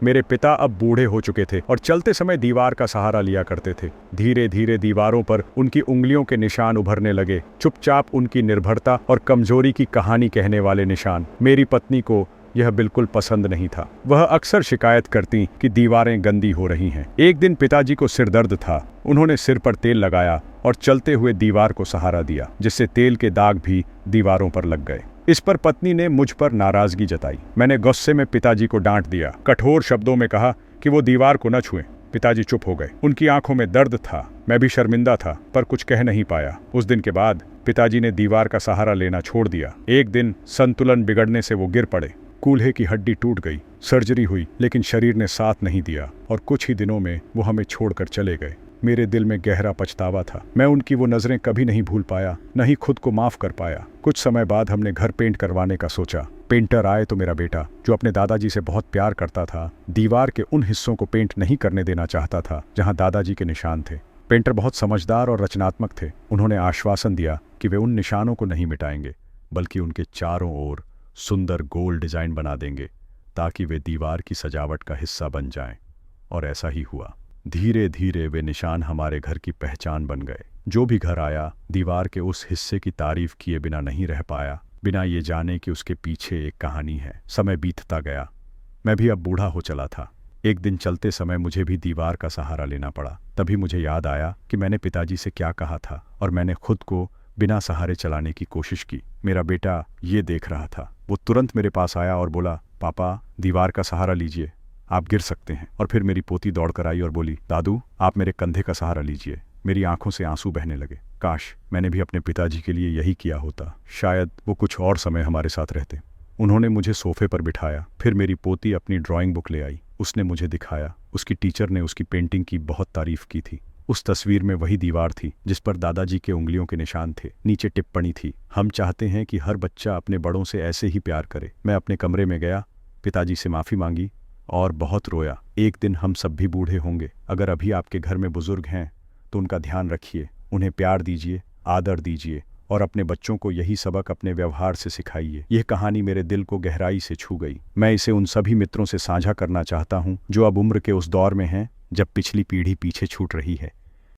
मेरे पिता अब बूढ़े हो चुके थे और चलते समय दीवार का सहारा लिया करते थे। धीरे धीरे दीवारों पर उनकी उंगलियों के निशान उभरने लगे, चुपचाप उनकी निर्भरता और कमजोरी की कहानी कहने वाले निशान। मेरी पत्नी को यह बिल्कुल पसंद नहीं था। वह अक्सर शिकायत करती कि दीवारें गंदी हो रही हैं। एक दिन पिताजी को सिर दर्द था। उन्होंने सिर पर तेल लगाया और चलते हुए दीवार को सहारा दिया, जिससे तेल के दाग भी दीवारों पर लग गए। इस पर पत्नी ने मुझ पर नाराजगी जताई। मैंने गुस्से में पिताजी को डांट दिया, कठोर शब्दों में कहा कि वो दीवार को न छुएं। पिताजी चुप हो गए। उनकी आंखों में दर्द था। मैं भी शर्मिंदा था, पर कुछ कह नहीं पाया। उस दिन के बाद पिताजी ने दीवार का सहारा लेना छोड़ दिया। एक दिन संतुलन बिगड़ने से वो गिर पड़े। कूल्हे की हड्डी टूट गई। सर्जरी हुई, लेकिन शरीर ने साथ नहीं दिया और कुछ ही दिनों में वो हमें छोड़कर चले गए। मेरे दिल में गहरा पछतावा था। मैं उनकी वो नजरें कभी नहीं भूल पाया, न ही खुद को माफ कर पाया। कुछ समय बाद हमने घर पेंट करवाने का सोचा। पेंटर आए तो मेरा बेटा, जो अपने दादाजी से बहुत प्यार करता था, दीवार के उन हिस्सों को पेंट नहीं करने देना चाहता था जहां दादाजी के निशान थे। पेंटर बहुत समझदार और रचनात्मक थे। उन्होंने आश्वासन दिया कि वे उन निशानों को नहीं मिटाएंगे, बल्कि उनके चारों ओर सुंदर गोल डिजाइन बना देंगे, ताकि वे दीवार की सजावट का हिस्सा बन जाएं। और ऐसा ही हुआ। धीरे धीरे वे निशान हमारे घर की पहचान बन गए। जो भी घर आया, दीवार के उस हिस्से की तारीफ किए बिना नहीं रह पाया, बिना ये जाने कि उसके पीछे एक कहानी है। समय बीतता गया। मैं भी अब बूढ़ा हो चला था। एक दिन चलते समय मुझे भी दीवार का सहारा लेना पड़ा। तभी मुझे याद आया कि मैंने पिताजी से क्या कहा था, और मैंने खुद को बिना सहारे चलाने की कोशिश की। मेरा बेटा ये देख रहा था। वो तुरंत मेरे पास आया और बोला, पापा, दीवार का सहारा लीजिए, आप गिर सकते हैं। और फिर मेरी पोती दौड़ कर आई और बोली, दादू, आप मेरे कंधे का सहारा लीजिए। मेरी आंखों से आंसू बहने लगे। काश मैंने भी अपने पिताजी के लिए यही किया होता। शायद वो कुछ और समय हमारे साथ रहते। उन्होंने मुझे सोफे पर बिठाया। फिर मेरी पोती अपनी ड्राइंग बुक ले आई। उसने मुझे दिखाया। उसकी टीचर ने उसकी पेंटिंग की बहुत तारीफ की थी। उस तस्वीर में वही दीवार थी जिस पर दादाजी के उंगलियों के निशान थे। नीचे टिप्पणी थी, हम चाहते हैं कि हर बच्चा अपने बड़ों से ऐसे ही प्यार करे। मैं अपने कमरे में गया, पिताजी से माफ़ी मांगी और बहुत रोया। एक दिन हम सब भी बूढ़े होंगे। अगर अभी आपके घर में बुजुर्ग हैं तो उनका ध्यान रखिए, उन्हें प्यार दीजिए, आदर दीजिए और अपने बच्चों को यही सबक अपने व्यवहार से सिखाइए। यह कहानी मेरे दिल को गहराई से छू गई। मैं इसे उन सभी मित्रों से साझा करना चाहता हूँ जो अब उम्र के उस दौर में हैं जब पिछली पीढ़ी पीछे छूट रही है।